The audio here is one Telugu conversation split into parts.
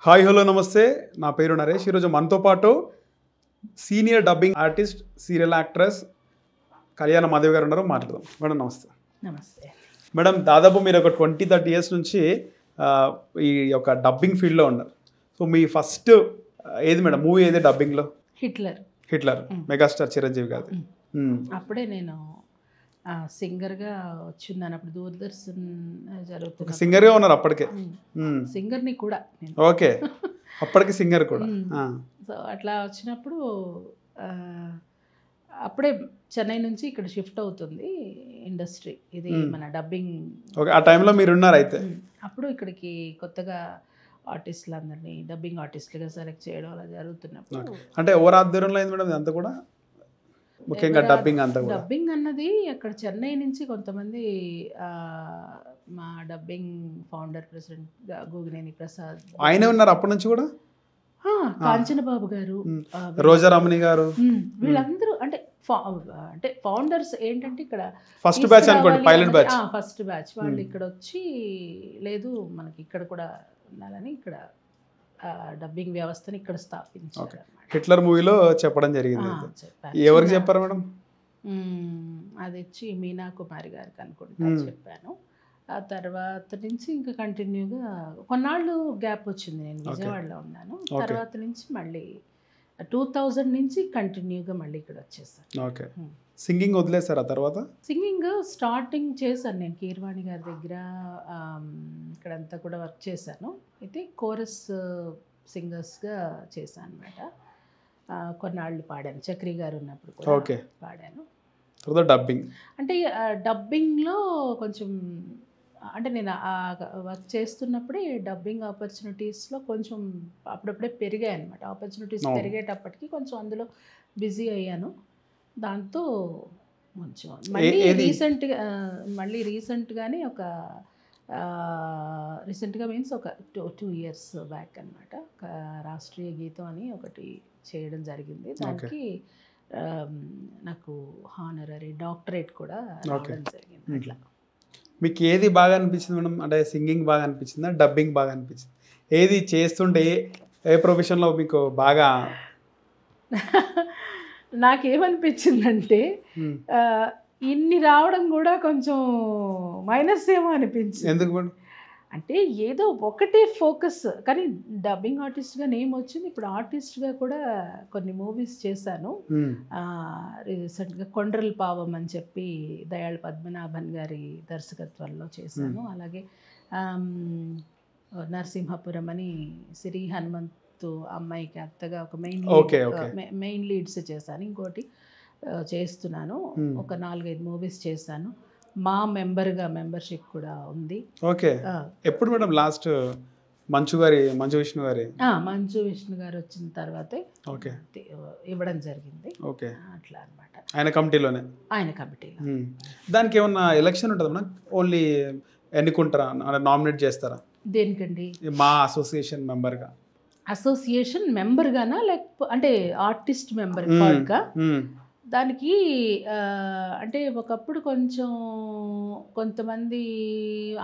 హాయ్ హలో నమస్తే నా పేరు నరేష్. ఈరోజు మనతో పాటు senior dubbing artist serial actress కళ్యాణ మాధవి గారు ఉన్నారు. మాట్లాడదాం. మేడం నమస్తే. నమస్తే. మేడం దాదాపు మీరు ఒక 20-30 ఇయర్స్ నుంచి ఈ యొక్క డబ్బింగ్ ఫీల్డ్లో ఉన్నారు. సో మీ ఫస్ట్ ఏది మేడం మూవీ ఏది డబ్బింగ్లో? హిట్లర్ మెగాస్టార్ చిరంజీవి గారు. అప్పుడే నేను సింగర్గా వచ్చిందాను. అప్పుడు దూరదర్శన్ జరుగుతుంది. సింగర్గా ఉన్నారు అప్పటికే? సింగర్ని కూడా. ఓకే, అప్పటికి సింగర్ కూడా. సో అట్లా వచ్చినప్పుడు అప్పుడే చెన్నై నుంచి ఇక్కడ షిఫ్ట్ అవుతుంది ఇండస్ట్రీ, ఇది మన డబ్బింగ్. ఓకే, ఆ టైంలో మీరు ఉన్నారు అయితే? అప్పుడు ఇక్కడికి కొత్తగా ఆర్టిస్టులు అందరినీ డబ్బింగ్ ఆర్టిస్టులుగా సెలెక్ట్ చేయడం అలా జరుగుతున్నప్పుడు. అంటే ఎవరు ఆధ్వర్యంలో అయింది మేడం ఇదంతా కూడా? ముఖ్యంగా డబ్బింగ్ అంతా కూడా డబ్బింగ్ అన్నది అక్కడ చెన్నై నుంచి కొంతమంది మా dubbing founder president Gogineni Prasad ఆయనే ఉన్నారు అప్పటి నుంచి కూడా. కాంచన బాబు గారు, రోజా రమణి గారు, వీళ్ళందరూ అంటే ఫౌండర్స్ ఏంటంటే ఇక్కడ ఫస్ట్ బ్యాచ్ అనుకోండి, పైలట్ బ్యాచ్. ఫస్ట్ బ్యాచ్ వాళ్ళు ఇక్కడ వచ్చి లేదు మనకి ఇక్కడ కూడా ఉండాలని ఇక్కడ డబ్బింగ్ వ్యవస్థని ఇక్కడ స్థాపించారు. హిట్లర్ మూవీలో చెప్పడం జరిగింది. ఎవరికి చెప్పారు మేడం? అది వచ్చి మీనా కుమారి గారికి అనుకుంటా చెప్పాను. ఆ తర్వాత నుంచి ఇంకా కంటిన్యూగా కొన్నాళ్ళు గ్యాప్ వచ్చింది. నేను విజయవాడలో ఉన్నాను. తర్వాత నుంచి మళ్ళీ 2000 నుంచి కంటిన్యూగా మళ్ళీ ఇక్కడ వచ్చేసాను. ఓకే, సింగింగ్ వదిలేసారు ఆ తర్వాత? సింగింగ్ స్టార్టింగ్ చేశాను నేను కీర్వాణి గారి దగ్గర, ఇక్కడంతా కూడా వర్క్ చేశాను. అయితే కోరస్ సింగర్స్గా చేశాను అనమాట. కొన్నాళ్ళు పాడాను, చక్రి గారు ఉన్నప్పుడు కూడా పాడాను. డబ్బింగ్ అంటే డబ్బింగ్లో కొంచెం అంటే నేను వర్క్ చేస్తున్నప్పుడే డబ్బింగ్ ఆపర్చునిటీస్లో కొంచెం అప్పుడప్పుడే పెరిగాయి అనమాట. ఆపర్చునిటీస్ పెరిగేటప్పటికి కొంచెం అందులో బిజీ అయ్యాను. దాంతో కొంచెం మళ్ళీ రీసెంట్గానే రీసెంట్గా మీన్స్ ఒక 2 years బ్యాక్ అనమాట ఒక రాష్ట్రీయ గీతం అని ఒకటి చేయడం జరిగింది. దానికి నాకు హానరరీ డాక్టరేట్ కూడా రావడం జరిగింది. అట్లా మీకు ఏది బాగా అనిపించింది మేడం? అంటే సింగింగ్ బాగా అనిపించిందా, డబ్బింగ్ బాగా అనిపించింది? ఏది చేస్తుంటే ఏ ప్రొఫెషన్లో మీకు బాగా? నాకేమనిపించిందంటే ఇన్ని రావడం కూడా కొంచెం మైనస్ ఏమో అనిపించింది. ఎందుకు మేడం? అంటే ఏదో ఒకటే ఫోకస్, కానీ డబ్బింగ్ ఆర్టిస్ట్గా నేమ్ వచ్చింది. ఇప్పుడు ఆర్టిస్ట్గా కూడా కొన్ని మూవీస్ చేశాను. రీసెంట్గా కొండ్రల్ పావం అని చెప్పి దయాళ్ పద్మనాభన్ గారి దర్శకత్వంలో చేశాను. అలాగే నరసింహపురం అని శ్రీ హనుమంతు అమ్మాయికి అత్తగా ఒక మెయిన్ లీడ్స్ చేశాను. ఇంకోటి చేస్తున్నాను, ఒక 4-5 మూవీస్ చేశాను. మా మెంబర్షిప్ కూడా ఉంది. ఓకే, ఎప్పుడు మేడం లాస్ట్? మంచు విష్ణు గారు వచ్చిన తర్వాతే ఇవ్వడం జరిగింది. ఓకే, అట్లా అనమాట. ఆయన కమిటీలో దానికి ఏమన్నా ఎలక్షన్ ఉంటుందా మేడం? ఓన్లీ ఎన్నుకుంటారా, నామినేట్ చేస్తారా? దేనికండి? మా అసోసియేషన్ మెంబర్గానా లేకపోతే అంటే ఆర్టిస్ట్ మెంబర్గా? దానికి అంటే ఒకప్పుడు కొంతమంది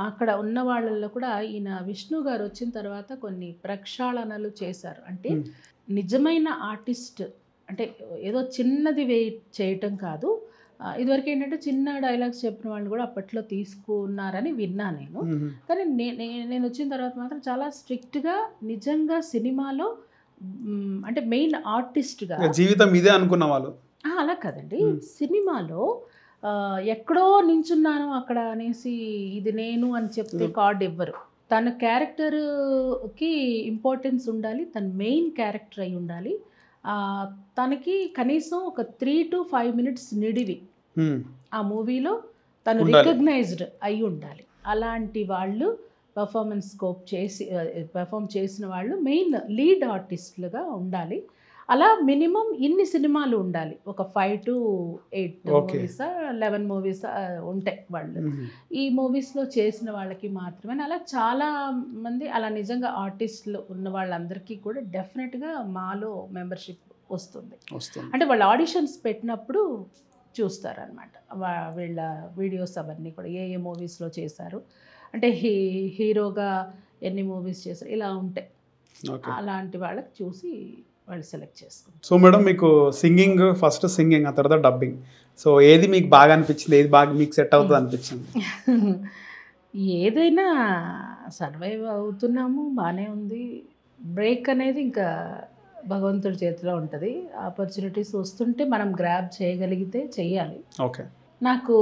అక్కడ ఉన్న వాళ్ళల్లో కూడా ఈయన విష్ణు గారు వచ్చిన తర్వాత కొన్ని ప్రక్షాళనలు చేశారు. అంటే నిజమైన ఆర్టిస్ట్ అంటే ఏదో చిన్నది చేయటం కాదు. ఇదివరకు ఏంటంటే చిన్న డైలాగ్స్ చెప్పిన వాళ్ళు కూడా అప్పట్లో తీసుకున్నారని విన్నా నేను. కానీ నేను వచ్చిన తర్వాత మాత్రం చాలా స్ట్రిక్ట్గా నిజంగా సినిమాలో అంటే మెయిన్ ఆర్టిస్ట్గా జీవితం ఇదే అనుకున్న వాళ్ళు. అలా కాదండి, సినిమాలో ఎక్కడో నించున్నాను అక్కడ అనేసి ఇది నేను అని చెప్తే కార్డ్ ఇవ్వరు. తన క్యారెక్టర్కి ఇంపార్టెన్స్ ఉండాలి, తన మెయిన్ క్యారెక్టర్ అయి ఉండాలి. తనకి కనీసం ఒక 3 to 5 minutes నిడివి ఆ మూవీలో తను రికగ్నైజ్డ్ అయి ఉండాలి. అలాంటి వాళ్ళు పెర్ఫామ్ చేసిన వాళ్ళు మెయిన్ లీడ్ ఆర్టిస్టులుగా ఉండాలి. అలా మినిమం ఇన్ని సినిమాలు ఉండాలి, ఒక 5 to 8 మూవీస్ 11 మూవీస్ ఉంటాయి వాళ్ళు. ఈ మూవీస్లో చేసిన వాళ్ళకి మాత్రమే. అలా చాలా మంది అలా నిజంగా ఆర్టిస్టులు ఉన్న వాళ్ళందరికీ కూడా డెఫినెట్గా మాలో మెంబర్షిప్ వస్తుంది. అంటే వాళ్ళు ఆడిషన్స్ పెట్టినప్పుడు చూస్తారనమాట వీళ్ళ వీడియోస్ అవన్నీ కూడా, ఏ మూవీస్లో చేశారు, అంటే హీరోగా ఎన్ని మూవీస్ చేశారు, ఇలా ఉంటాయి. ఓకే. అలాంటి వాళ్ళకి చూసి వాళ్ళు సెలెక్ట్ చేసుకుంటారు. సో మేడం మీకు సింగింగ్, ఫస్ట్ సింగింగ్, ఆ తర్వాత డబ్బింగ్. సో ఏది మీకు బాగా అనిపించింది, ఏది బాగా మీకు సెట్ అవుతుంది అనిపించింది? ఏదైనా సర్వైవ్ అవుతున్నాము, బాగానే ఉంది. బ్రేక్ అనేది ఇంకా భగవంతుడి చేతిలో ఉంటుంది. ఆపర్చునిటీస్ వస్తుంటే మనం గ్రాబ్ చేయగలిగితే చెయ్యాలి. ఓకే. నాకు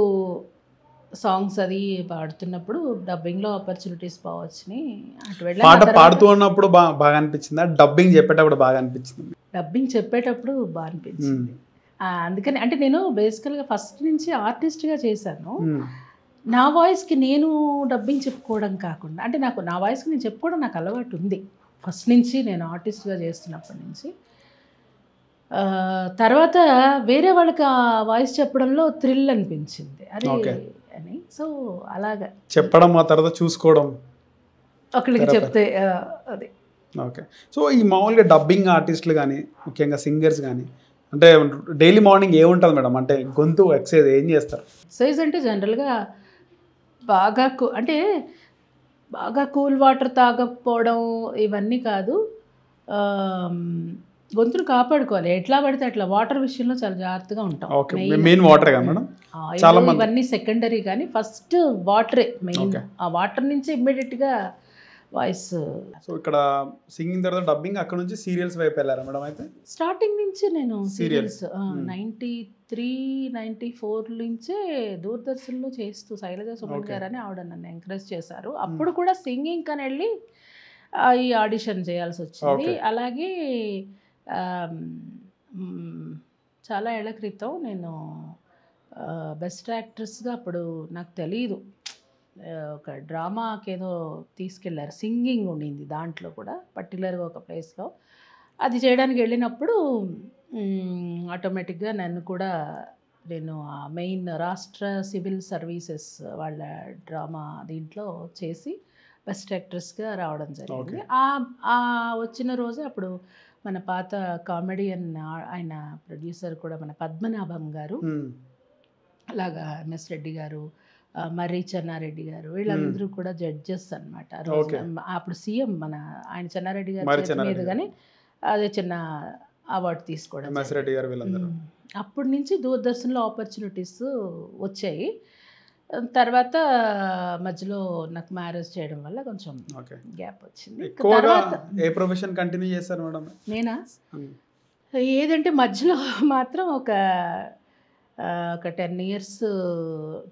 సాంగ్స్ అది పాడుతున్నప్పుడు డబ్బింగ్లో ఆపర్చునిటీస్ బాగా వచ్చినాయి. అటు వెళ్ళాను. పాట పాడుతూ ఉన్నప్పుడు బాగా అనిపించిందా, డబ్బింగ్ చెప్పేటప్పుడు బాగా అనిపించింది? డబ్బింగ్ చెప్పేటప్పుడు బాగా అనిపించింది. అందుకని అంటే నేను బేసికల్గా ఫస్ట్ నుంచి ఆర్టిస్ట్గా చేశాను. నా వాయిస్కి నేను డబ్బింగ్ చెప్పుకోవడం కాకుండా, అంటే నాకు నా వాయిస్కి నేను చెప్పుకోవడం నాకు అలవాటు ఉంది ఫస్ట్ నుంచి, నేను ఆర్టిస్ట్గా చేస్తున్నప్పటి నుంచి. తర్వాత వేరే వాళ్ళకి ఆ వాయిస్ చెప్పడంలో థ్రిల్ అనిపించింది అరే అని. సో అలాగా చెప్పడం, ఆ తర్వాత చూసుకోవడం ఒకరికి చెప్తే అది. ఓకే. సో ఈ మామూలుగా డబ్బింగ్ ఆర్టిస్టులు కానీ, ముఖ్యంగా సింగర్స్ కానీ, అంటే డైలీ మార్నింగ్ ఏముంటుంది మేడం, అంటే గొంతు ఎక్సర్సైజ్ ఏం చేస్తారు? ఎక్సర్సైజ్ అంటే జనరల్గా బాగా అంటే బాగా కూల్ వాటర్ తాగకపోవడం ఇవన్నీ కాదు. గొంతును కాపాడుకోవాలి, ఎట్లా పడితే అట్లా. వాటర్ విషయంలో చాలా జాగ్రత్తగా ఉంటాం. మెయిన్ వాటర్ కదా మేడం? చాలా ఇవన్నీ సెకండరీ, కానీ ఫస్ట్ వాటరే మెయిన్. ఆ వాటర్ నుంచి ఇమ్మీడియట్గా వాయిస్. సో ఇక్కడ సింగింగ్ తర్వాత డబ్బింగ్, అక్కడ నుంచి సీరియల్స్ వైపు వెళ్ళారా మేడం? అయితే స్టార్టింగ్ నుంచి నేను సీరియల్స్ 93, 94 నుంచే దూరదర్శన్లో చేస్తూ శైలజ సుమన్ గారు అని ఆవిడ నన్ను ఎంకరేజ్ చేశారు. అప్పుడు కూడా సింగింగ్ అని వెళ్ళి ఈ ఆడిషన్ చేయాల్సి వచ్చింది. అలాగే చాలా ఏళ్ల క్రితం నేను బెస్ట్ యాక్ట్రెస్గా, అప్పుడు నాకు తెలీదు, ఒక డ్రామాకి ఏదో తీసుకెళ్ళారు, సింగింగ్ ఉండింది దాంట్లో కూడా పర్టికులర్గా ఒక ప్లేస్లో. అది చేయడానికి వెళ్ళినప్పుడు ఆటోమేటిక్గా నన్ను కూడా నేను మెయిన్ రాష్ట్ర సివిల్ సర్వీసెస్ వాళ్ళ డ్రామా దీంట్లో చేసి బెస్ట్ యాక్ట్రెస్గా రావడం జరిగింది. వచ్చిన రోజు అప్పుడు మన పాత కామెడియన్ ఆయన ప్రొడ్యూసర్ కూడా మన పద్మనాభం గారు, అలాగా ఎంఎస్ రెడ్డి గారు, మర్రి చెన్నారెడ్డి గారు, వీళ్ళందరూ కూడా జడ్జెస్ అనమాట. అప్పుడు సీఎం మన ఆయన చెన్నారెడ్డి గారి మీద కానీ అదే చిన్న అవార్డు తీసుకోవడం. అప్పటి నుంచి దూరదర్శన్లో ఆపర్చునిటీస్ వచ్చాయి. తర్వాత మధ్యలో నాకు మ్యారేజ్ చేయడం వల్ల కొంచెం గ్యాప్ వచ్చింది. ఏ ప్రొఫెషన్ కంటిన్యూ చేశారు మేడం? నేనా, ఏదంటే మధ్యలో మాత్రం ఒక 10 years,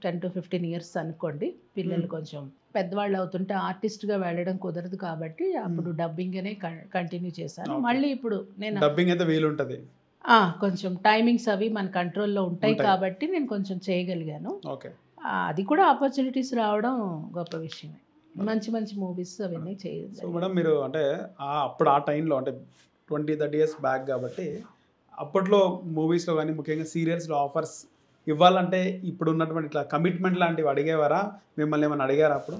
10 to 15 years అనుకోండి. పిల్లలు కొంచెం పెద్దవాళ్ళు అవుతుంటే ఆర్టిస్ట్గా వెళ్ళడం కుదరదు కాబట్టి అప్పుడు డబ్బింగ్ అనే కంటిన్యూ చేశాను. మళ్ళీ ఇప్పుడు నేను డబ్బింగ్ అయితే వీలుంటుంది, కొంచెం టైమింగ్స్ అవి మన కంట్రోల్లో ఉంటాయి కాబట్టి నేను కొంచెం చేయగలిగాను. అది కూడా ఆపర్చునిటీస్ రావడం గొప్ప విషయమే. మంచి మంచి మూవీస్ అవన్నీ చేయాలి. సో మేడం మీరు అంటే అప్పుడు ఆ టైంలో అంటే 20-30 years బ్యాక్ కాబట్టి అప్పట్లో మూవీస్లో కానీ ముఖ్యంగా సీరియల్స్లో ఆఫర్స్ ఇవ్వాలంటే ఇప్పుడు ఉన్నటువంటి ఇట్లా కమిట్మెంట్ లాంటివి అడిగేవారా? మిమ్మల్ని ఏమైనా అడిగారా అప్పుడు?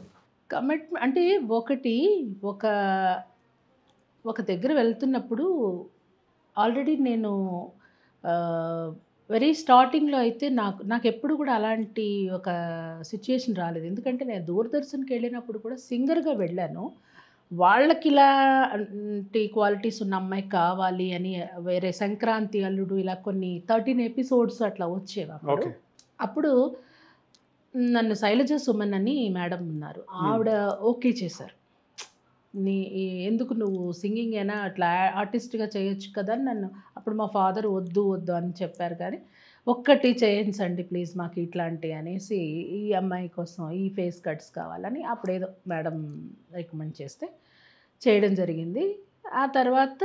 కమిట్మెంట్ అంటే ఒక దగ్గర వెళ్తున్నప్పుడు ఆల్రెడీ నేను వెరీ స్టార్టింగ్లో అయితే నాకు ఎప్పుడు కూడా అలాంటి ఒక సిచ్యుయేషన్ రాలేదు. ఎందుకంటే నేను దూరదర్శన్కి వెళ్ళినప్పుడు కూడా సింగర్గా వెళ్ళాను. వాళ్ళకి ఇలాంటి క్వాలిటీస్ ఉన్న అమ్మాయి కావాలి అని వేరే సంక్రాంతి అల్లుడు ఇలా కొన్ని 13 episodes అట్లా వచ్చేవి. అప్పుడు నన్ను శైలజ సుమన్ అని మేడం ఉన్నారు, ఆవిడ ఓకే చేశారు. ఎందుకు నువ్వు సింగింగ్ అయినా అట్లా ఆర్టిస్ట్గా చేయొచ్చు కదా అని నన్ను, అప్పుడు మా ఫాదర్ వద్దు అని చెప్పారు, కానీ ఒక్కటి చేయించండి ప్లీజ్ మాకు ఇట్లాంటి అనేసి, ఈ అమ్మాయి కోసం ఈ ఫేస్ కట్స్ కావాలని అప్పుడేదో మేడం రికమెండ్ చేస్తే చేయడం జరిగింది. ఆ తర్వాత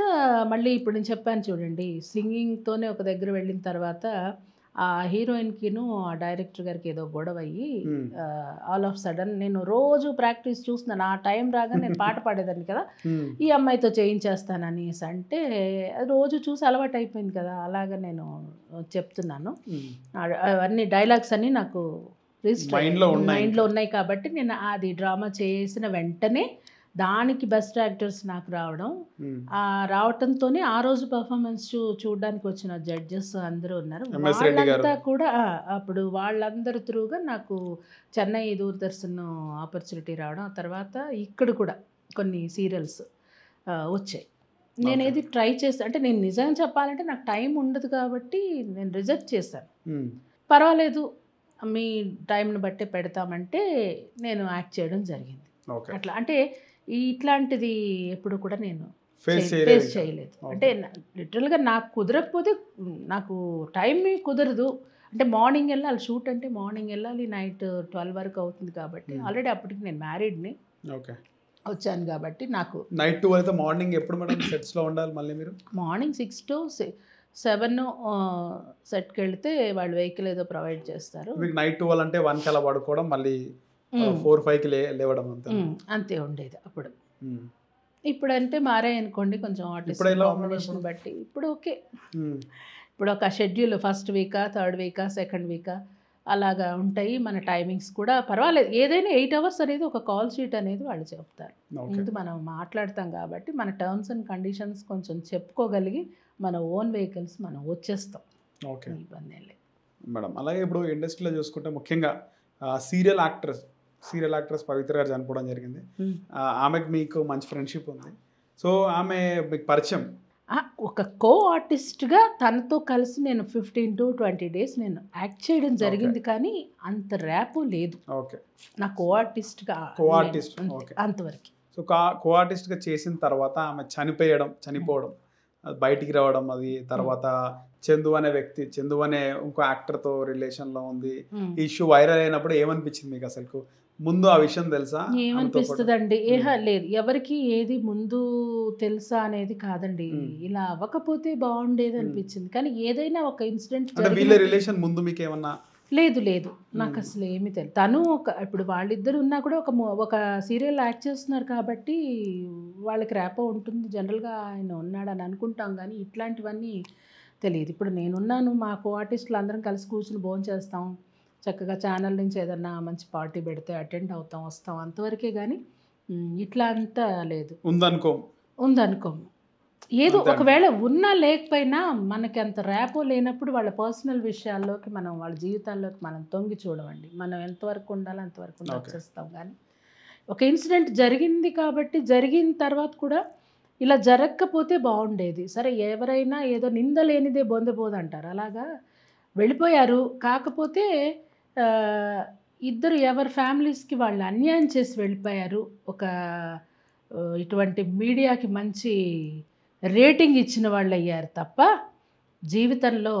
మళ్ళీ ఇప్పుడు నేను చెప్పాను చూడండి, సింగింగ్తోనే ఒక దగ్గర వెళ్ళిన తర్వాత ఆ హీరోయిన్కిను ఆ డైరెక్టర్ గారికి ఏదో గొడవ అయ్యి ఆల్ ఆఫ్ సడన్ నేను రోజు ప్రాక్టీస్ చూస్తున్నాను, ఆ టైం రాగా నేను పాట పాడేదాన్ని కదా, ఈ అమ్మాయితో చేయించేస్తాననేసి అంటే రోజు చూసి అలవాటు అయిపోయింది కదా, అలాగా నేను చెప్తున్నాను. అవన్నీ డైలాగ్స్ అన్నీ నాకు మైండ్లో ఉన్నాయి కాబట్టి నేను అది డ్రామా చేసిన వెంటనే దానికి బెస్ట్ యాక్టర్స్ నాకు రావటంతోనే ఆ రోజు పర్ఫార్మెన్స్ చూడడానికి వచ్చిన జడ్జెస్ అందరూ ఉన్నారు, వాళ్ళంతా కూడా అప్పుడు వాళ్ళందరి త్రూగా నాకు చెన్నై దూరదర్శన్ ఆపర్చునిటీ రావడం. ఆ తర్వాత ఇక్కడ కూడా కొన్ని సీరియల్స్ వచ్చాయి. నేను ఏది ట్రై చేస్తాను అంటే నేను నిజంగా చెప్పాలంటే నాకు టైం ఉండదు కాబట్టి నేను రిజెక్ట్ చేశాను. పర్వాలేదు మీ టైంని బట్టే పెడతామంటే నేను యాక్ట్ చేయడం జరిగింది. అట్లా అంటే ఇట్లాంటిది ఎప్పుడు కూడా నేను ఫేస్ చేయలేదు. అంటే లిటరల్గా నాకు కుదరకపోతే నాకు టైం కుదరదు అంటే మార్నింగ్ వెళ్ళాలి షూట్ అంటే మార్నింగ్ వెళ్ళాలి నైట్ 12 వరకు అవుతుంది కాబట్టి ఆల్రెడీ అప్పటికి నేను మ్యారీడ్ని వచ్చాను కాబట్టి నాకు నైట్ 2 అయితే మార్నింగ్ ఎప్పుడు మేడం సెట్స్లో ఉండాలి మళ్ళీ మీరు? మార్నింగ్ 6 to 7 సెట్కి వెళ్తే వాళ్ళు వెహికల్ ఏదో ప్రొవైడ్ చేస్తారు. మీకు నైట్ 12 అంటే 1కి అలా పడుకోవడం మళ్ళీ 4-5కి లేవడం అంతే ఉండేది అప్పుడు. ఇప్పుడంటే మారే అనుకోండి కొంచెం ఆర్టిస్ట్ కాంబినేషన్ బట్టి ఇప్పుడు ఓకే. ఇప్పుడు ఒక షెడ్యూల్ ఫస్ట్ వీకా, థర్డ్ వీకా, సెకండ్ వీకా అలాగా ఉంటాయి. మన టైమింగ్స్ కూడా పర్వాలేదు. ఏదైనా 8 hours అనేది ఒక కాల్ షీట్ అనేది వాళ్ళు చెప్తారు. ముందు మనం మాట్లాడతాం కాబట్టి మన టర్మ్స్ అండ్ కండిషన్స్ కొంచెం చెప్పుకోగలిగి మన ఓన్ వెహికల్స్ మనం వచ్చేస్తాం. ఓకే, ఇబ్బంది ఏం లేదు మేడం. అలాగే ఇప్పుడు ఇండస్ట్రీలో చూసుకుంటే ముఖ్యంగా సీరియల్ యాక్ట్రెస్ పవిత్ర గారు చనిపోవడం జరిగింది. ఆమెకు మీకు మంచి ఫ్రెండ్షిప్ ఉంది. సో ఆమె మీకు పరిచయం ఒక కో ఆర్టిస్ట్గా తనతో కలిసి నేను 15 to 20 days నేను యాక్ట్ చేయడం జరిగింది కానీ అంత ర్యాపు లేదు. ఓకే, నా కో ఆర్టిస్ట్ అంతవరకు. సో కో ఆర్టిస్ట్గా చేసిన తర్వాత ఆమె చనిపోవడం బయటికి రావడం, అది తర్వాత చందు అనే ఇంకో యాక్టర్తో రిలేషన్లో ఉంది. ఇష్యూ వైరల్ అయినప్పుడు ఏమనిపించింది మీకు? అసలు ముందు ఆ విషయం తెలుసా? ఏమనిపిస్తుందండి, లేదు ఎవరికి ఏది ముందు తెలుసా అనేది కాదండి. ఇలా అవ్వకపోతే బాగుండేది అనిపించింది. కానీ ఏదైనా ఒక ఇన్సిడెంట్ వీళ్ళ రిలేషన్ ముందు మీకు ఏమన్నా? లేదు నాకు అసలు ఏమీ తెలియదు. తను ఇప్పుడు వాళ్ళిద్దరు ఉన్నా కూడా ఒక సీరియల్ యాక్ట్ చేస్తున్నారు కాబట్టి వాళ్ళకి ర్యాపో ఉంటుంది. జనరల్గా ఆయన ఉన్నాడని అనుకుంటాం కానీ ఇట్లాంటివన్నీ తెలియదు. ఇప్పుడు నేనున్నాను, మా కో ఆర్టిస్టులు అందరం కలిసి కూర్చుని భోజనం చేస్తాం, చక్కగా ఛానల్ నుంచి ఏదన్నా మంచి పార్టీ పెడితే అటెండ్ అవుతాం, వస్తాం, అంతవరకే. కానీ ఇట్లా అంతా లేదు. ఉందనుకోము. ఏదో ఒకవేళ ఉన్నా లేకపోయినా మనకి అంత ర్యాపో లేనప్పుడు వాళ్ళ పర్సనల్ విషయాల్లోకి మనం, వాళ్ళ జీవితాల్లోకి మనం తొంగి చూడమండి. మనం ఎంతవరకు ఉండాలో అంతవరకు వచ్చేస్తాం. కానీ ఒక ఇన్సిడెంట్ జరిగింది కాబట్టి జరిగిన తర్వాత కూడా ఇలా జరగకపోతే బాగుండేది. సరే ఎవరైనా ఏదో నింద లేనిదే బొందబోదు అంటారు, అలాగా వెళ్ళిపోయారు. కాకపోతే ఇద్దరు ఎవరి ఫ్యామిలీస్కి వాళ్ళు అన్యాయం చేసి వెళ్ళిపోయారు. ఒక ఇటువంటి మీడియాకి మంచి రేటింగ్ ఇచ్చిన వాళ్ళు అయ్యారు తప్ప జీవితంలో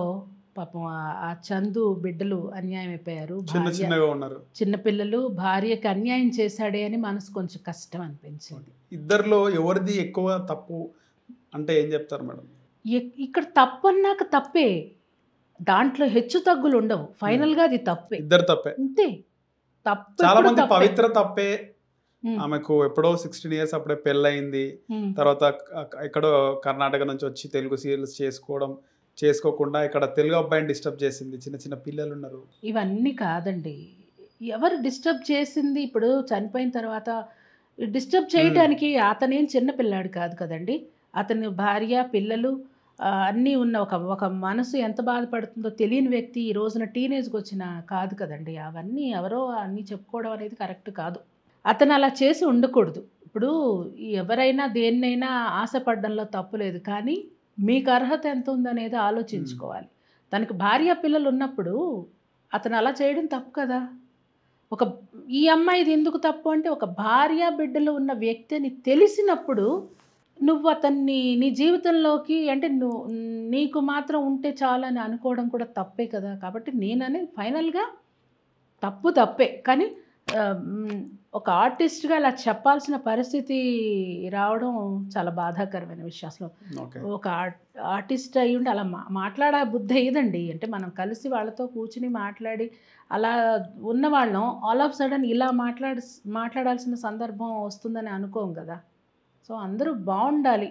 పాపం ఆ చందు బిడ్డలు అన్యాయం అయిపోయారు. చిన్నపిల్లలు భార్యకి అన్యాయం చేశాడే అని మనసు కొంచెం కష్టం అనిపించింది. ఇద్దరిలో ఎవరిది ఎక్కువ తప్పు అంటే ఏం చెప్తారు మేడం? ఇక్కడ తప్పు అన్నాక తప్పే, దాంట్లో హెచ్చు తగ్గులు ఉండవు. ఫైనల్గా అది తప్పే, ఇద్దరు తప్పే, అంతే. తప్పు చాలా మంది పవిత్ర తప్పే, ఆమెకు ఎప్పుడో 16 years అప్పుడే పెళ్ళయింది, తర్వాత ఎక్కడో కర్ణాటక నుంచి వచ్చి తెలుగు సీరియల్స్ చేసుకోకుండా ఇక్కడ తెలుగు అబ్బాయిని డిస్టర్బ్ చేసింది, చిన్న పిల్లలు ఉన్నారు. ఇవన్నీ కాదండి, ఎవరు డిస్టర్బ్ చేసింది? ఇప్పుడు చనిపోయిన తర్వాత డిస్టర్బ్ చేయడానికి అతనేం చిన్న పిల్లాడు కాదు కదండి. అతని భార్య పిల్లలు అన్నీ ఉన్న ఒక మనసు ఎంత బాధపడుతుందో తెలియని వ్యక్తి ఈ రోజున టీనేజ్కి వచ్చిన కాదు కదండి. అవన్నీ ఎవరో అన్నీ చెప్పుకోవడం అనేది కరెక్ట్ కాదు. అతను అలా చేసి ఉండకూడదు. ఇప్పుడు ఎవరైనా దేన్నైనా ఆశపడడంలో తప్పు లేదు, కానీ మీకు అర్హత ఎంత ఉందనేది ఆలోచించుకోవాలి. తనకి భార్య పిల్లలు ఉన్నప్పుడు అతను అలా చేయడం తప్పు కదా. ఈ అమ్మాయిది ఎందుకు తప్పు అంటే, ఒక భార్య బిడ్డలు ఉన్న వ్యక్తి అని తెలిసినప్పుడు నువ్వు అతన్ని నీ జీవితంలోకి అంటే నీకు మాత్రం ఉంటే చాలని అనుకోవడం కూడా తప్పే కదా. కాబట్టి నేననే ఫైనల్గా తప్పే, కానీ ఒక ఆర్టిస్ట్గా అలా చెప్పాల్సిన పరిస్థితి రావడం చాలా బాధాకరమైన విషయం. అసలు ఒక ఆర్టిస్ట్ అయ్యి ఉండి అలా మాట్లాడే బుద్ధి అయ్యేదండి. అంటే మనం కలిసి వాళ్ళతో కూర్చుని మాట్లాడి అలా ఉన్నవాళ్ళం ఆల్ ఆఫ్ సడన్ ఇలా మాట్లాడాల్సిన సందర్భం వస్తుందని అనుకోం కదా. సో అందరూ బాగుండాలి.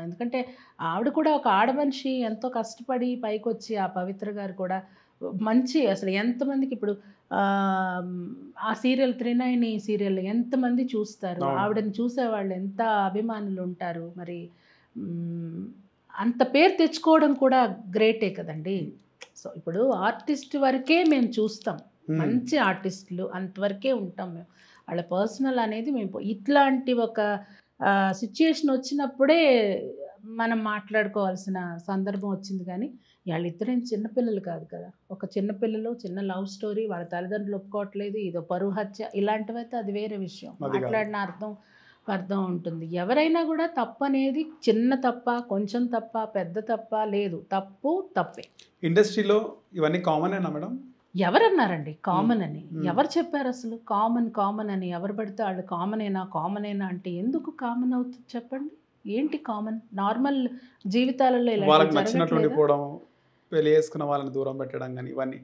ఎందుకంటే ఆవిడ కూడా ఒక ఆడమనిషి, ఎంతో కష్టపడి పైకి వచ్చి, ఆ పవిత్ర గారు కూడా మంచి, అసలు ఎంతమందికి ఇప్పుడు ఆ సీరియల్ 39 సీరియల్ ఎంతమంది చూస్తారు, ఆవిడని చూసేవాళ్ళు ఎంత అభిమానులు ఉంటారు. మరి అంత పేరు తెచ్చుకోవడం కూడా గ్రేటే కదండి. సో ఇప్పుడు ఆర్టిస్ట్ వరకే మేము చూస్తాం, మంచి ఆర్టిస్టులు అంతవరకే ఉంటాం మేము. వాళ్ళ పర్సనల్ అనేది మేము ఇట్లాంటి ఒక సిచ్యుయేషన్ వచ్చినప్పుడే మనం మాట్లాడుకోవాల్సిన సందర్భం వచ్చింది. కానీ వాళ్ళిద్దరేం చిన్నపిల్లలు కాదు కదా. ఒక చిన్నపిల్లలు, చిన్న లవ్ స్టోరీ, వాళ్ళ తల్లిదండ్రులు ఒప్పుకోవట్లేదు, ఇదో పరువు హత్య, ఇలాంటివైతే అది వేరే విషయం. మాట్లాడిన అర్థం ఉంటుంది. ఎవరైనా కూడా తప్పు అనేది చిన్న తప్ప, కొంచెం తప్ప, పెద్ద తప్ప లేదు, తప్పే. ఇండస్ట్రీలో ఇవన్నీ కామనేనా మేడం? ఎవరన్నారండి కామన్ అని? ఎవరు చెప్పారు అసలు కామన్ అని? ఎవరు పడితే వాళ్ళు కామనేనా అంటే ఎందుకు కామన్ అవుతుంది చెప్పండి? ఏంటి కామన్? నార్మల్ జీవితాలలో వాళ్ళకి నచ్చినట్టు ఉండిపోవడం, పెళ్లి చేసుకున్న వాళ్ళని దూరం పెట్టడం కానీ ఇవన్నీ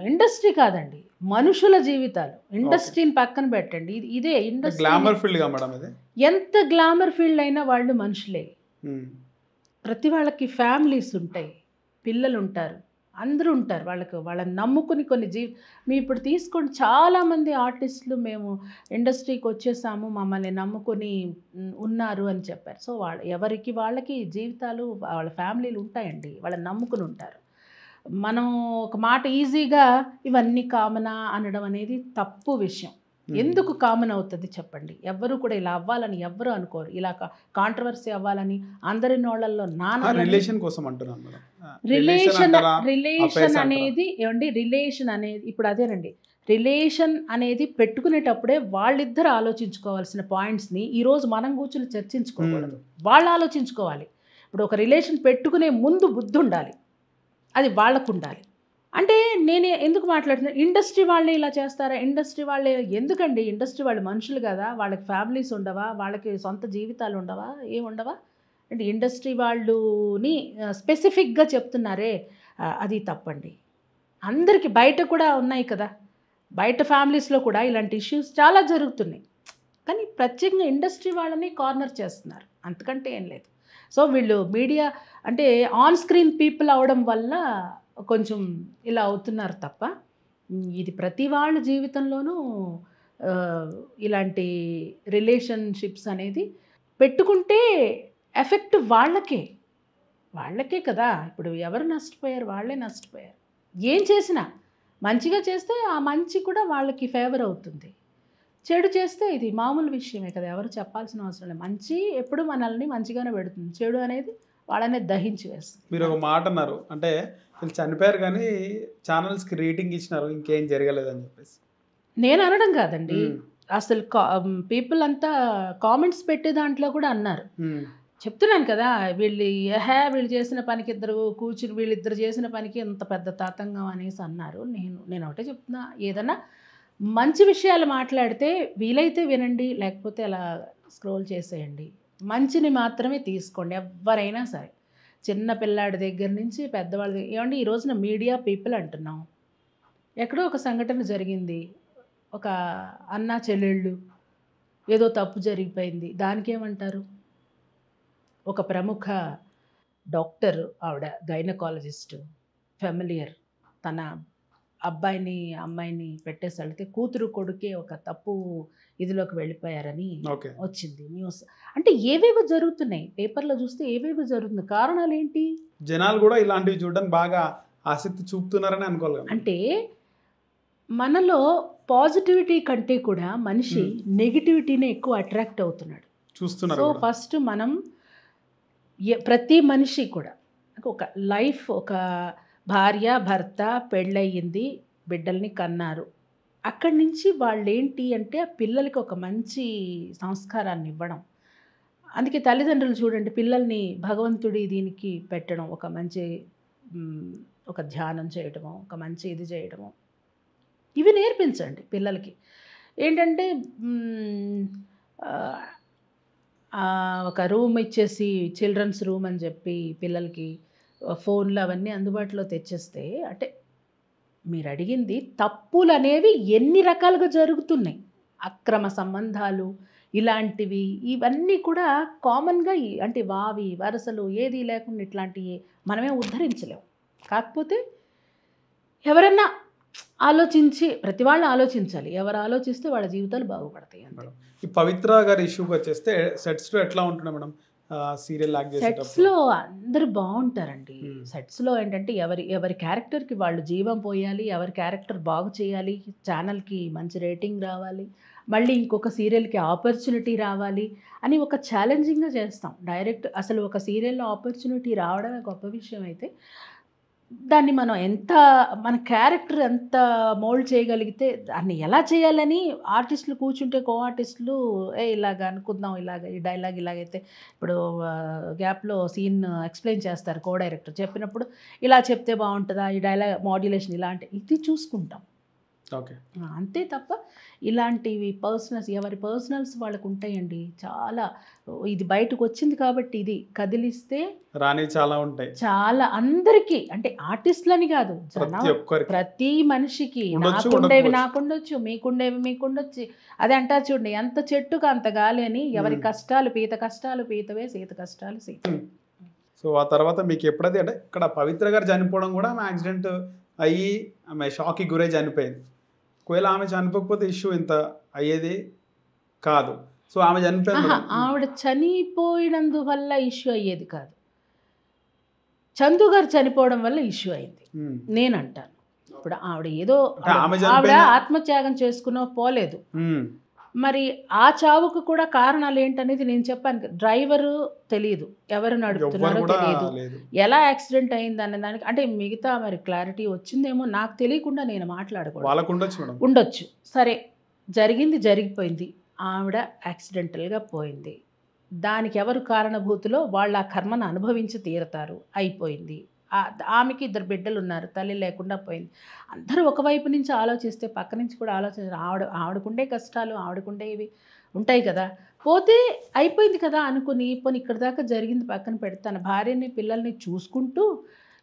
ఇండస్ట్రీ కాదండి, మనుషుల జీవితాలు. ఇండస్ట్రీని పక్కన పెట్టండి, ఇదే ఇండస్ట్రీ. గ్లామర్ ఫీల్డ్ గా మేడం ఇది. ఎంత గ్లామర్ ఫీల్డ్ అయినా వాళ్ళు మనుషులే. ప్రతి వాళ్ళకి ఫ్యామిలీస్ ఉంటాయి, పిల్లలు ఉంటారు, అందరూ ఉంటారు. వాళ్ళని నమ్ముకుని మీ ఇప్పుడు తీసుకోండి, చాలామంది ఆర్టిస్టులు మేము ఇండస్ట్రీకి వచ్చేసాము, మమ్మల్ని నమ్ముకొని ఉన్నారు అని చెప్పారు. సో వాళ్ళకి జీవితాలు, వాళ్ళ ఫ్యామిలీలు ఉంటాయండి, వాళ్ళని నమ్ముకుని ఉంటారు. మనం ఒక మాట ఈజీగా ఇవన్నీ కామనా అనడం అనేది తప్పు విషయం. ఎందుకు కామన్ అవుతుంది చెప్పండి? ఎవ్వరు కూడా ఇలా అవ్వాలని ఎవ్వరు అనుకోరు. ఇలా కాంట్రవర్సీ అవ్వాలని అందరి నోళ్ళల్లో రిలేషన్ కోసం అంటున్నాను. రిలేషన్ అనేది ఏమండి, రిలేషన్ అనేది ఇప్పుడు అదేనండి, రిలేషన్ అనేది పెట్టుకునేటప్పుడే వాళ్ళిద్దరు ఆలోచించుకోవాల్సిన పాయింట్స్ని ఈరోజు మనం కూర్చొని చర్చించుకోకూడదు, వాళ్ళు ఆలోచించుకోవాలి. ఇప్పుడు ఒక రిలేషన్ పెట్టుకునే ముందు బుద్ధి ఉండాలి, అది వాళ్ళకు ఉండాలి. అంటే నేను ఎందుకు మాట్లాడుతున్నాను, ఇండస్ట్రీ వాళ్ళే ఇలా చేస్తారా? ఇండస్ట్రీ వాళ్ళే ఎందుకండి? ఇండస్ట్రీ వాళ్ళు మనుషులు కదా, వాళ్ళకి ఫ్యామిలీస్ ఉండవా? వాళ్ళకి సొంత జీవితాలు ఉండవా? ఏముండవా? అంటే ఇండస్ట్రీ వాళ్ళని స్పెసిఫిక్గా చెప్తున్నారే, అది తప్పండి. అందరికీ బయట కూడా ఉన్నాయి కదా, బయట ఫ్యామిలీస్లో కూడా ఇలాంటి ఇష్యూస్ చాలా జరుగుతున్నాయి. కానీ ప్రత్యేకంగా ఇండస్ట్రీ వాళ్ళని కార్నర్ చేస్తున్నారు, అంతకంటే ఏం లేదు. సో వీళ్ళు మీడియా అంటే ఆన్ స్క్రీన్ పీపుల్ అవడం వల్ల కొంచెం ఇలా అవుతున్నారు తప్ప, ఇది ప్రతి వాళ్ళ జీవితంలోనూ ఇలాంటి రిలేషన్షిప్స్ అనేది పెట్టుకుంటే ఎఫెక్ట్ వాళ్ళకే కదా. ఇప్పుడు ఎవరు నష్టపోయారు? వాళ్ళే నష్టపోయారు. ఏం చేసినా మంచిగా చేస్తే ఆ మంచి కూడా వాళ్ళకి ఫేవర్ అవుతుంది, చెడు చేస్తే ఇది మామూలు విషయమే కదా, ఎవరు చెప్పాల్సిన అవసరం లేదు. మంచి ఎప్పుడు మనల్ని మంచిగానే పెడుతుంది, చెడు అనేది వాళ్ళనే దహించి వేస్తుంది. మీరు ఒక మాట అన్నారు, అంటే వీళ్ళు చనిపోయారు కానీ ఛానల్స్కి రేటింగ్ ఇచ్చినారు, ఇంకేం జరగలేదని చెప్పేసి. నేను అనడం కాదండి, అసలు పీపుల్ అంతా కామెంట్స్ పెట్టే దాంట్లో కూడా అన్నారు. చెప్తున్నాను కదా, వీళ్ళు చేసిన పనికి వీళ్ళిద్దరు చేసిన పనికి ఎంత పెద్ద తాతంగం అనేసి అన్నారు. నేను ఒకటే చెప్తున్నా, ఏదన్నా మంచి విషయాలు మాట్లాడితే వీలైతే వినండి, లేకపోతే అలా స్క్రోల్ చేసేయండి. మంచిని మాత్రమే తీసుకోండి ఎవరైనా సరే, చిన్న పిల్లాడి దగ్గర నుంచి పెద్దవాళ్ళ దగ్గర. ఏమండి ఈ రోజున మీడియా పీపుల్ అంటున్నాం, ఎక్కడో ఒక సంఘటన జరిగింది, ఒక అన్నా చెల్లెళ్ళు ఏదో తప్పు జరిగిపోయింది, దానికేమంటారు? ఒక ప్రముఖ డాక్టర్, ఆవిడ గైనకాలజిస్ట్, ఫెమిలియర్, తన అబ్బాయిని అమ్మాయిని పెట్టేసి వెళ్తే కూతురు కొడుకే ఒక తప్పు ఇదిలోకి వెళ్ళిపోయారని వచ్చింది న్యూస్. అంటే ఏవేవో జరుగుతున్నాయి, పేపర్లో చూస్తే ఏవేవో జరుగుతుంది. కారణాలు ఏంటి? జనాలు కూడా ఇలాంటివి చూడడానికి బాగా ఆసక్తి చూపుతున్నారని అనుకోవాలి. అంటే మనలో పాజిటివిటీ కంటే కూడా మనిషి నెగిటివిటీనే ఎక్కువ అట్రాక్ట్ అవుతున్నాడు, చూస్తున్నారు. సో ఫస్ట్ మనం ప్రతి మనిషి కూడా ఒక లైఫ్, ఒక భార్య భర్త పెళ్ళయింది, బిడ్డల్ని కన్నారు, అక్కడి నుంచి వాళ్ళు ఏంటి అంటే ఆ పిల్లలకి ఒక మంచి సంస్కారాన్ని ఇవ్వడం. అందుకే తల్లిదండ్రులు చూడండి, పిల్లల్ని భగవంతుడి దీనికి పెట్టడం, ఒక మంచి ఒక ధ్యానం చేయడము, ఒక మంచి ఇది చేయడము, ఇవి నేర్పించండి పిల్లలకి. ఏంటంటే ఒక రూమ్ ఇచ్చేసి చిల్డ్రన్స్ రూమ్ అని చెప్పి పిల్లలకి ఫోన్లు అవన్నీ అందుబాటులో తెచ్చేస్తే, అంటే మీరు అడిగింది తప్పులు అనేవి ఎన్ని రకాలుగా జరుగుతున్నాయి, అక్రమ సంబంధాలు ఇలాంటివి, ఇవన్నీ కూడా కామన్గా, అంటే వావి వరసలు ఏది లేకుండా ఇట్లాంటివి మనమే ఉద్ధరించలేము. కాకపోతే ఎవరన్నా ఆలోచించి, ప్రతి వాళ్ళు ఆలోచించాలి, ఎవరు ఆలోచిస్తే వాళ్ళ జీవితాలు బాగుపడతాయి అంతే. ఈ పవిత్ర గారి ఇష్యూకి వచ్చేస్తే సెట్స్లో ఎట్లా ఉంటున్నాయి మేడం? సీరియల్ సెట్స్లో అందరూ బాగుంటారండి. సెట్స్లో ఏంటంటే ఎవరి క్యారెక్టర్కి వాళ్ళు జీవం పోయాలి, ఎవరి క్యారెక్టర్ బాగు చేయాలి, ఛానల్కి మంచి రేటింగ్ రావాలి, మళ్ళీ ఇంకొక సీరియల్కి ఆపర్చునిటీ రావాలి అని ఒక ఛాలెంజింగ్గా చేస్తాం. డైరెక్ట్ అసలు ఒక సీరియల్లో ఆపర్చునిటీ రావడమే గొప్ప విషయం అయితే, దాన్ని మనం ఎంత మన క్యారెక్టర్ ఎంత మోల్డ్ చేయగలిగితే దాన్ని ఎలా చేయాలని ఆర్టిస్టులు కూర్చుంటే కో ఆర్టిస్టులు ఇలాగ అనుకుందాం, ఇలాగ ఈ డైలాగ్ ఇలాగైతే ఇప్పుడు గ్యాప్లో సీన్ ఎక్స్ప్లెయిన్ చేస్తారు కో డైరెక్టర్, చెప్పినప్పుడు ఇలా చెప్తే బాగుంటుందా, ఈ డైలాగ్ మాడ్యులేషన్ ఇలా అంటే ఇది చూసుకుంటాం. ఓకే, అంతే తప్ప ఇలాంటివి పర్సనల్స్ ఎవరి పర్సనల్స్ వాళ్ళకు ఉంటాయండి. చాలా ఇది బయటకు వచ్చింది కాబట్టి ఇది కదిలిస్తే రాని చాలా ఉంటాయి, చాలా అందరికీ, అంటే ఆర్టిస్టులని కాదు, ప్రతి మనిషికి నాకుండేవి నాకుండొచ్చు, మీకుండేవి మీకుండొచ్చు. అదే అంటారు చూడండి, ఎంత చెట్టుకు అంత గాలి అని. ఎవరి కష్టాలు పీతవే, సీత కష్టాలు సీత. సో ఆ తర్వాత మీకు ఎప్పుడైతే అంటే ఇక్కడ పవిత్ర గారు చనిపోవడం కూడా ఆమె యాక్సిడెంట్ అయ్యి ఆమె షాక్కి గురై చనిపోయింది. ఒకవేళ ఆమె చనిపోకపోతే ఇష్యూ ఇంత అయ్యేది కాదు. సో ఆమె చనిపోయింది, ఆవిడ చనిపోయినందువల్ల ఇష్యూ అయ్యేది కాదు, చందు గారు చనిపోవడం వల్ల ఇష్యూ అయింది నేను అంటాను. ఇప్పుడు ఆవిడ ఏదో ఆవిడ ఆత్మత్యాగం చేసుకున్నా పోలేదు, మరి ఆ చావుకు కూడా కారణాలు ఏంటనేది నేను చెప్పాను. డ్రైవరు తెలియదు, ఎవరు నడుపుతున్నారో తెలియదు, ఎలా యాక్సిడెంట్ అయింది అనే దానికి అంటే మిగతా మరి క్లారిటీ వచ్చిందేమో నాకు తెలియకుండా నేను మాట్లాడకూడదు. ఉండొచ్చు, సరే జరిగింది జరిగిపోయింది, ఆవిడ యాక్సిడెంటల్గా పోయింది, దానికి ఎవరు కారణభూతులో వాళ్ళు ఆ కర్మను అనుభవించి తీరతారు, అయిపోయింది. ఆమెకి 2 బిడ్డలు ఉన్నారు, తల్లి లేకుండా పోయింది. అందరూ ఒకవైపు నుంచి ఆలోచిస్తే పక్క నుంచి కూడా ఆలోచించారు. ఆవిడకుండే కష్టాలు ఆవిడకుండే ఇవి ఉంటాయి కదా, పోతే అయిపోయింది కదా అనుకుని పోనీ ఇక్కడ దాకా జరిగింది పక్కన పెడతాను, భార్యని పిల్లల్ని చూసుకుంటూ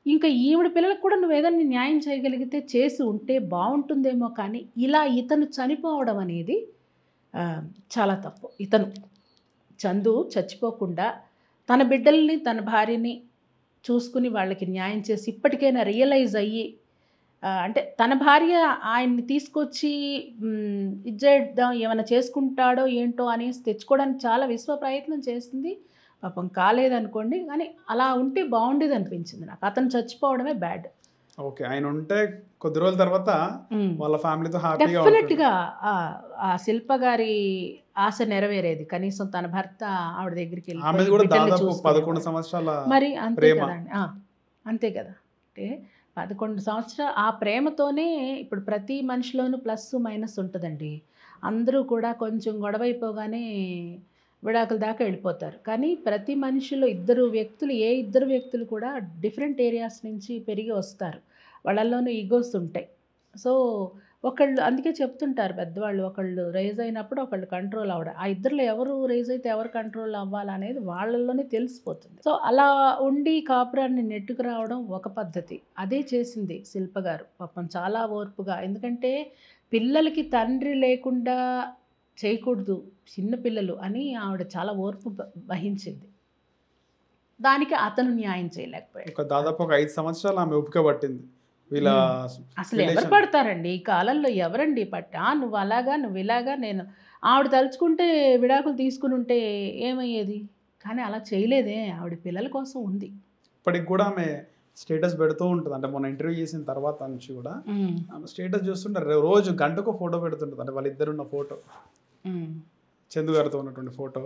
ఇంకా ఈవిడ పిల్లలకు కూడా నువ్వు ఏదైనా న్యాయం చేయగలిగితే చేసి ఉంటే బాగుంటుందేమో. కానీ ఇలా ఇతను చనిపోవడం అనేది చాలా తప్పు. ఇతను చందు చచ్చిపోకుండా తన బిడ్డల్ని తన భార్యని చూసుకుని వాళ్ళకి న్యాయం చేసి ఇప్పటికైనా రియలైజ్ అయ్యి, అంటే తన భార్య ఆయన్ని తీసుకొచ్చి ఇచ్చేద్దాం ఏమైనా చేసుకుంటాడో ఏంటో అనేసి తెచ్చుకోవడానికి చాలా విశ్వ ప్రయత్నం చేసింది, పాపం కాలేదనుకోండి. కానీ అలా ఉంటే బాగుండేది అనిపించింది నాకు. అతను చచ్చిపోవడమే బ్యాడ్. ఓకే, ఆయన ఉంటే కొద్ది రోజుల తర్వాత వాళ్ళ ఫ్యామిలీతో హ్యాపీగా డెఫినెట్గా ఆ శిల్ప గారి ఆశ నెరవేరేది. కనీసం తన భర్త ఆవిడ దగ్గరికి మరి అంతే కదండి, అంతే కదా. అంటే 11 సంవత్సరాలు ఆ ప్రేమతోనే ఇప్పుడు ప్రతి మనిషిలోనూ ప్లస్ మైనస్ ఉంటుందండి. అందరూ కూడా కొంచెం గొడవైపోగానే విడాకుల దాకా వెళ్ళిపోతారు. కానీ ప్రతి మనిషిలో ఇద్దరు వ్యక్తులు కూడా డిఫరెంట్ ఏరియాస్ నుంచి పెరిగి వస్తారు, వాళ్ళల్లోనూ ఈగోస్ ఉంటాయి. సో ఒకళ్ళు అందుకే చెప్తుంటారు పెద్దవాళ్ళు, ఒకళ్ళు రైజ్ అయినప్పుడు ఒకళ్ళు కంట్రోల్ అవ్వడం, ఆ ఇద్దరిలో ఎవరు రైజ్ అయితే ఎవరు కంట్రోల్ అవ్వాలనేది వాళ్ళల్లోనే తెలిసిపోతుంది. సో అలా ఉండి కాపురాన్ని నెట్టుకు రావడం ఒక పద్ధతి. అదే చేసింది శిల్ప గారు పాపం చాలా ఓర్పుగా. ఎందుకంటే పిల్లలకి తండ్రి లేకుండా చేయకూడదు చిన్న పిల్లలు అని ఆవిడ చాలా ఓర్పు వహించింది. దానికి అతను న్యాయం చేయలేకపోయాడు. దాదాపు 5 సంవత్సరాలు ఆమె ఓపిక పట్టింది. అసలు ఎవరు పడతారండి ఈ కాలంలో, ఎవరండి నువ్వు అలాగా నువ్వు ఇలాగా. నేను ఆవిడ తలుచుకుంటే విడాకులు తీసుకుని ఉంటే ఏమయ్యేది, కానీ అలా చేయలేదే, ఆవిడ పిల్లల కోసం ఉంది. ఇప్పటికి కూడా ఆమె స్టేటస్ పెడుతూ ఉంటుంది. అంటే మొన్న ఇంటర్వ్యూ చేసిన తర్వాత నుంచి కూడా ఆమె స్టేటస్ చూస్తుంటారు, రోజు గంటకు ఫోటో పెడుతుంటుంది. అంటే వాళ్ళిద్దరు ఉన్న ఫోటో, చందు గారితో ఉన్నటువంటి ఫోటో.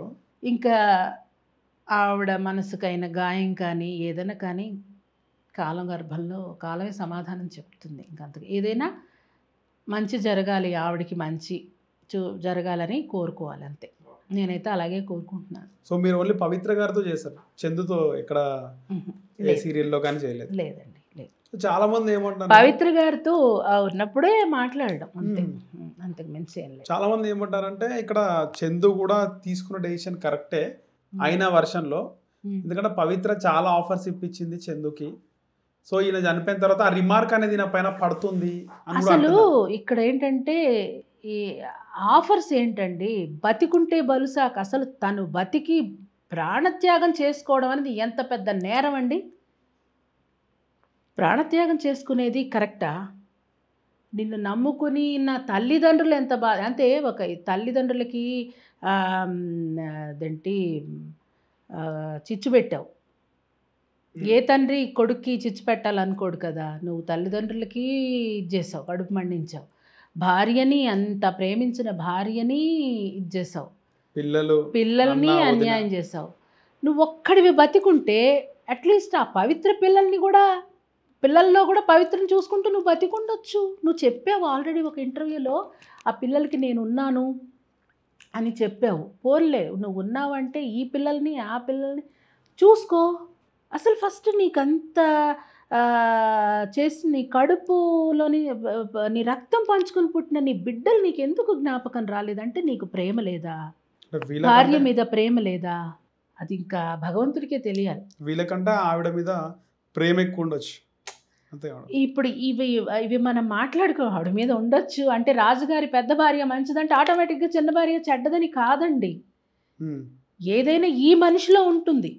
ఇంకా ఆవిడ మనసుకైన గాయం కానీ ఏదైనా కానీ కాలం గర్భంలో కాలమే సమాధానం చెప్తుంది. ఇంకంతకు ఏదైనా మంచి జరగాలి, ఆవిడకి మంచి జరగాలని కోరుకోవాలి అంతే. నేనైతే అలాగే కోరుకుంటున్నాను. సో మీరు ఓన్లీ పవిత్ర గారితో చేశారు, చందుతో ఎక్కడ సీరియల్లో కానీ చేయలేదు? లేదండి, లేదు. చాలా మంది ఏమంటారు, పవిత్ర గారితో ఉన్నప్పుడే మాట్లాడడం అంతే, అంతకు మించి ఏం లేదు. చాలా మంది ఏమంటారంటే ఇక్కడ చందు కూడా తీసుకున్న డెసిషన్ కరెక్టే అయిన వర్షన్లో, ఎందుకంటే పవిత్ర చాలా ఆఫర్స్ ఇప్పించింది చందుకి. సో ఈయన చనిపోయిన తర్వాత ఆ రిమార్క్ అనేది ఈయన పైన పడుతుంది. అసలు ఇక్కడ ఏంటంటే ఈ ఆఫర్స్ ఏంటండి, బతికుంటే బలుసాక. అసలు తను బతికి ప్రాణత్యాగం చేసుకోవడం అనేది ఎంత పెద్ద నేరం అండి. ప్రాణత్యాగం చేసుకునేది కరెక్టా? నిన్ను నమ్ముకుని నా తల్లిదండ్రులు ఎంత బాధ అంటే, ఒక తల్లిదండ్రులకి అదేంటి చిచ్చు పెట్టావు. ఏ తండ్రి కొడుక్కి చిచ్చు పెట్టాలనుకోడు కదా. నువ్వు తల్లిదండ్రులకి ఇది చేసావు, కడుపు మండించావు. భార్యని అంత ప్రేమించిన భార్యని ఇది చేసావు, పిల్లల్ని అన్న, వదిన. అన్యాయం చేసావు. నువ్వు ఒక్కడివి బతికుంటే అట్లీస్ట్ ఆ పవిత్ర పిల్లల్లో కూడా పవిత్రం చూసుకుంటూ నువ్వు బతికుండొచ్చు. నువ్వు చెప్పావు ఆల్రెడీ ఒక ఇంటర్వ్యూలో, ఆ పిల్లలకి నేను ఉన్నాను అని చెప్పావు. పోన్లే, నువ్వు ఉన్నావంటే ఈ పిల్లల్ని ఆ పిల్లల్ని చూసుకో. అసలు ఫస్ట్ నీకంత చేసి నీ కడుపులోని నీ రక్తం పంచుకొని పుట్టిన నీ బిడ్డలు నీకు ఎందుకు జ్ఞాపకం రాలేదంటే నీకు ప్రేమ లేదా, భార్య మీద ప్రేమ లేదా? అది ఇంకా భగవంతుడికే తెలియాలి. వీళ్ళకంటే ఆవిడ మీద ప్రేమ ఎక్కువ ఉండొచ్చు అంతే. ఇప్పుడు ఇవి మనం మాట్లాడుకో, ఆవిడ మీద ఉండొచ్చు అంటే రాజుగారి పెద్ద భార్య మంచిదంటే ఆటోమేటిక్గా చిన్న భార్య చెడ్డదని కాదండి. ఏదైనా ఈ మనిషిలో ఉంటుంది.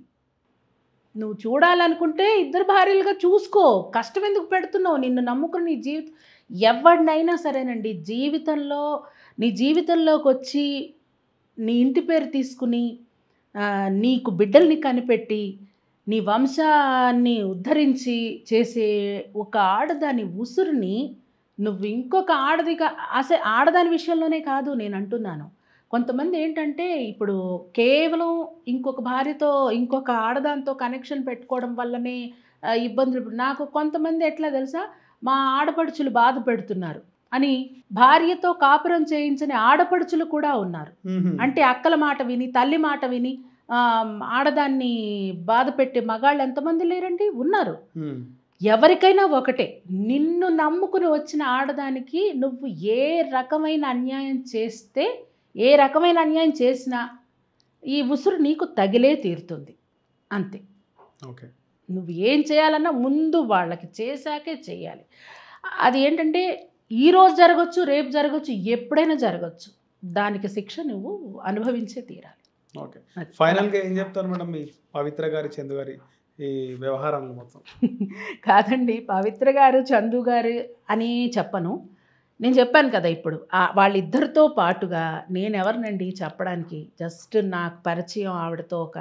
నువ్వు చూడాలనుకుంటే ఇద్దరు భార్యలుగా చూసుకో. కష్టం ఎందుకు పెడుతున్నావు? నిన్ను నమ్ముకుని నీ జీవితం ఎవరినైనా సరేనండి, నీ జీవితంలోకి వచ్చి నీ ఇంటి పేరు తీసుకుని నీకు బిడ్డల్ని కనిపెట్టి నీ వంశాన్ని ఉద్ధరించి చేసే ఒక ఆడదాని ఉసురుని నువ్వు ఇంకొక ఆడదాని విషయంలోనే కాదు నేను అంటున్నాను. కొంతమంది ఏంటంటే ఇప్పుడు కేవలం ఇంకొక భార్యతో ఇంకొక ఆడదాంతో కనెక్షన్ పెట్టుకోవడం వల్లనే ఇబ్బందులు. నాకు కొంతమంది ఎట్లా తెలుసా, మా ఆడపడుచులు బాధ పెడుతున్నారు అని భార్యతో కాపురం చేయించని ఆడపడుచులు కూడా ఉన్నారు. అంటే అక్కల మాట విని, తల్లి మాట విని ఆడదాన్ని బాధ పెట్టే మగాళ్ళు ఎంతమంది లేరండి, ఉన్నారు. ఎవరికైనా ఒకటే, నిన్ను నమ్ముకుని వచ్చిన ఆడదానికి నువ్వు ఏ రకమైన అన్యాయం చేసినా ఈ ఉసురు నీకు తగిలే తీరుతుంది అంతే. ఓకే, నువ్వు ఏం చేయాలన్నా ముందు వాళ్ళకి చేశాకే చేయాలి. అది ఏంటంటే ఈరోజు జరగచ్చు, రేపు జరగచ్చు, ఎప్పుడైనా జరగచ్చు. దానికి శిక్ష నువ్వు అనుభవించే తీరాలి. ఓకే, ఫైనల్గా ఏం చెప్తారు మేడం మీ పవిత్ర గారి, చందు గారి ఈ వ్యవహారాలు మొత్తం? కాదండి, పవిత్ర గారు, చందు గారు అని చెప్పను. నేను చెప్పాను కదా ఇప్పుడు, వాళ్ళిద్దరితో పాటుగా నేను ఎవరినండి చెప్పడానికి. జస్ట్ నాకు పరిచయం ఆవిడతో ఒక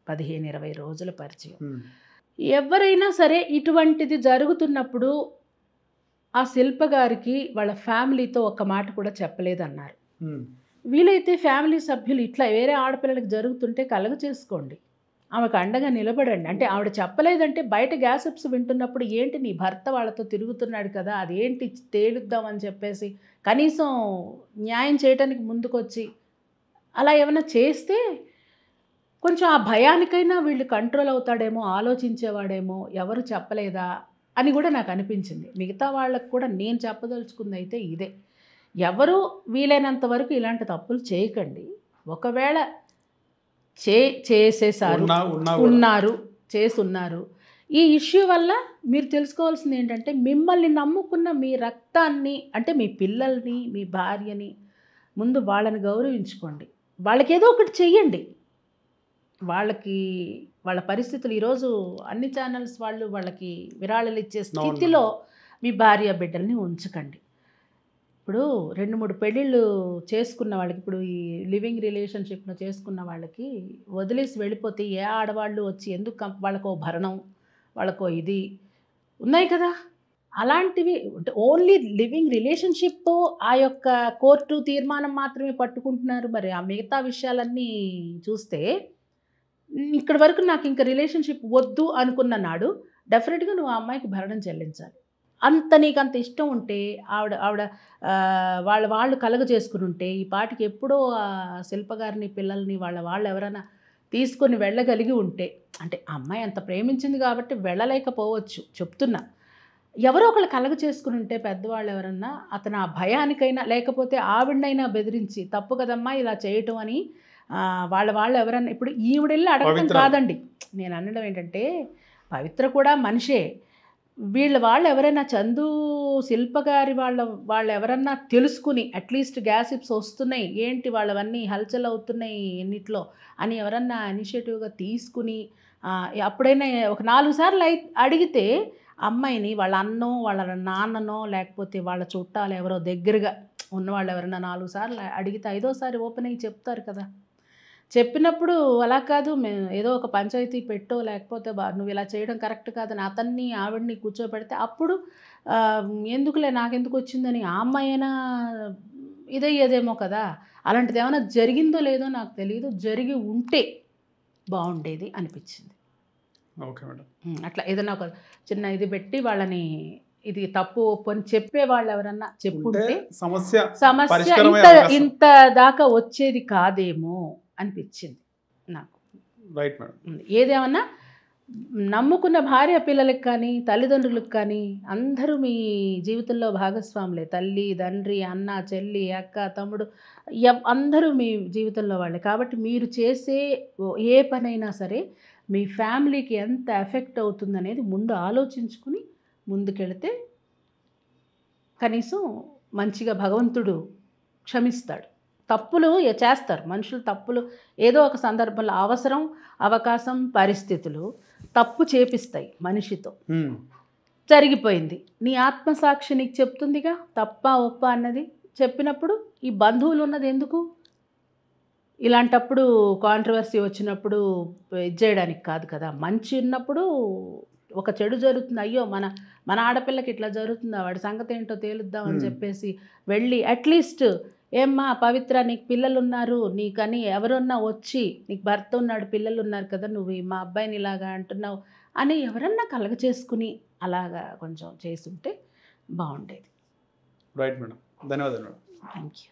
15-20 రోజుల పరిచయం. ఎవరైనా సరే ఇటువంటిది జరుగుతున్నప్పుడు ఆ శిల్ప గారికి వాళ్ళ ఫ్యామిలీతో ఒక్క మాట కూడా చెప్పలేదన్నారు. వీలైతే ఫ్యామిలీ సభ్యులు ఇట్లా వేరే ఆడపిల్లలకి జరుగుతుంటే కలుగ చేసుకోండి, ఆమెకు అండగా నిలబడండి. అంటే ఆవిడ చెప్పలేదంటే బయట గ్యాసిప్స్ వింటున్నప్పుడు ఏంటి నీ భర్త వాళ్ళతో తిరుగుతున్నాడు కదా, అదేంటి తేలుద్దామని చెప్పేసి కనీసం న్యాయం చేయడానికి ముందుకొచ్చి అలా ఏమైనా చేస్తే కొంచెం ఆ భయానికైనా వీళ్ళు కంట్రోల్ అవుతాడేమో, ఆలోచించేవాడేమో. ఎవరు చెప్పలేదా అని కూడా నాకు అనిపించింది. మిగతా వాళ్ళకు కూడా నేను చెప్పదలుచుకుంది అయితే ఇదే, ఎవరు వీలైనంత వరకు ఇలాంటి తప్పులు చేయకండి. ఒకవేళ చేసేసారు, చేస్తున్నారు, ఈ ఇష్యూ వల్ల మీరు తెలుసుకోవాల్సింది ఏంటంటే మిమ్మల్ని నమ్ముకున్న మీ రక్తాన్ని, అంటే మీ పిల్లల్ని, మీ భార్యని, ముందు వాళ్ళని గౌరవించుకోండి. వాళ్ళకి ఏదో ఒకటి చెయ్యండి. వాళ్ళ పరిస్థితులు ఈరోజు అన్ని ఛానల్స్ వాళ్ళకి విరాళాలు ఇచ్చే స్థితిలో మీ భార్య బిడ్డల్ని ఉంచకండి. ఇప్పుడు 2-3 పెళ్ళిళ్ళు చేసుకున్న వాళ్ళకి, ఇప్పుడు ఈ లివింగ్ రిలేషన్షిప్ను చేసుకున్న వాళ్ళకి వదిలేసి వెళ్ళిపోతే ఏ ఆడవాళ్ళు వచ్చి ఎందుకు వాళ్ళకో భరణం, వాళ్ళకో ఇది ఉన్నాయి కదా. అలాంటివి అంటే ఓన్లీ లివింగ్ రిలేషన్షిప్ ఆ యొక్క కోర్టు తీర్మానం మాత్రమే పట్టుకుంటున్నారు. మరి ఆ మిగతా విషయాలన్నీ చూస్తే ఇక్కడి వరకు నాకు ఇంకా రిలేషన్షిప్ వద్దు అనుకున్న నాడు డెఫినెట్గా నువ్వు ఆ అమ్మాయికి భరణం చెల్లించాలి. నీకు అంత ఇష్టం ఉంటే ఆవిడ వాళ్ళు కలగ చేసుకుని ఉంటే ఈ పాటికి ఎప్పుడో శిల్పగారిని, పిల్లల్ని వాళ్ళు ఎవరైనా తీసుకొని వెళ్ళగలిగి ఉంటే, అంటే ఆ అమ్మాయి అంత ప్రేమించింది కాబట్టి వెళ్ళలేకపోవచ్చు చెప్తున్నా, ఎవరో ఒకళ్ళు కలగ చేసుకుని ఉంటే పెద్దవాళ్ళు ఎవరన్నా, అతను ఆ భయానికైనా లేకపోతే ఆవిడనైనా బెదిరించి తప్పు కదమ్మా ఇలా చేయటం అని వాళ్ళు ఎవరన్నా, ఇప్పుడు ఈవిడెళ్ళి అడగటం కాదండి నేను అనడం ఏంటంటే, పవిత్ర కూడా మనిషే. వాళ్ళు ఎవరైనా చందు, శిల్ప గారి వాళ్ళు ఎవరన్నా తెలుసుకుని అట్లీస్ట్ గ్యాసిప్స్ వస్తున్నాయి ఏంటి వాళ్ళవన్నీ హల్చల్ అవుతున్నాయి ఎన్నిట్లో అని ఎవరన్నా ఇనిషియేటివ్గా తీసుకుని అప్పుడైనా ఒక 4 సార్లు అడిగితే అమ్మాయిని వాళ్ళ అన్నో, వాళ్ళ నాన్ననో, లేకపోతే వాళ్ళ చుట్టాలు ఎవరో దగ్గరగా ఉన్నవాళ్ళు ఎవరైనా 4 సార్లు అడిగితే 5వ సారి ఓపెన్ అయ్యి చెప్తారు కదా. చెప్పినప్పుడు అలా కాదు, మేము ఏదో ఒక పంచాయతీ పెట్టో లేకపోతే నువ్వు ఇలా చేయడం కరెక్ట్ కాదని ఆవిడ్ని కూర్చోబెడితే అప్పుడు ఎందుకులే నాకెందుకు వచ్చిందని ఆ అమ్మాయి అయినా ఇదయ్యేదేమో కదా. అలాంటిది ఏమైనా జరిగిందో లేదో నాకు తెలియదు, జరిగి ఉంటే బాగుండేది అనిపించింది. Okay madam. అట్లా ఏదైనా ఒక చిన్న ఇది పెట్టి వాళ్ళని ఇది తప్పు ఒప్పు అని చెప్పే వాళ్ళు ఎవరన్నా చెప్పుంటే సమస్య సమస్య ఇంత దాకా వచ్చేది కాదేమో అనిపించింది నాకు. Right madam. ఏదేమన్నా నమ్ముకున్న భార్య పిల్లలకు కానీ తల్లిదండ్రులకు కానీ అందరూ మీ జీవితంలో భాగస్వాములే. తల్లి తండ్రి అన్న చెల్లి అక్క తమ్ముడు అందరూ మీ జీవితంలో వాళ్ళే. కాబట్టి మీరు చేసే ఏ పనైనా సరే మీ ఫ్యామిలీకి ఎంత ఎఫెక్ట్ అవుతుందనేది ముందు ఆలోచించుకుని ముందుకెళితే కనీసం మంచిగా భగవంతుడు క్షమిస్తాడు. తప్పులు చేస్తారు మనుషులు, తప్పులు ఏదో ఒక సందర్భంలో అవసరం అవకాశం పరిస్థితులు తప్పు చేపిస్తాయి మనిషితో. జరిగిపోయింది, నీ ఆత్మసాక్షి నీకు చెప్తుందిగా తప్ప ఒప్ప అన్నది. చెప్పినప్పుడు ఈ బంధువులు ఉన్నది ఎందుకు? ఇలాంటప్పుడు కాంట్రవర్సీ వచ్చినప్పుడు ఇది చేయడానికి కాదు కదా. మంచి ఉన్నప్పుడు ఒక చెడు జరుగుతుంది, అయ్యో మన ఆడపిల్లకి ఇట్లా జరుగుతుందా, వాడి సంగతి ఏంటో తేలుద్దామని చెప్పేసి వెళ్ళి అట్లీస్ట్ ఏమ్మా పవిత్ర నీకు పిల్లలు ఉన్నారు, నీకని ఎవరన్నా వచ్చి నీకు భర్త ఉన్నాడు పిల్లలు ఉన్నారు కదా, నువ్వు మా అబ్బాయిని ఇలాగా అంటున్నావు అని ఎవరన్నా కలగ చేసుకుని అలాగా కొంచెం చేసుంటే బాగుండేది. రైట్ మేడం, ధన్యవాదాలు మేడం. Thank you.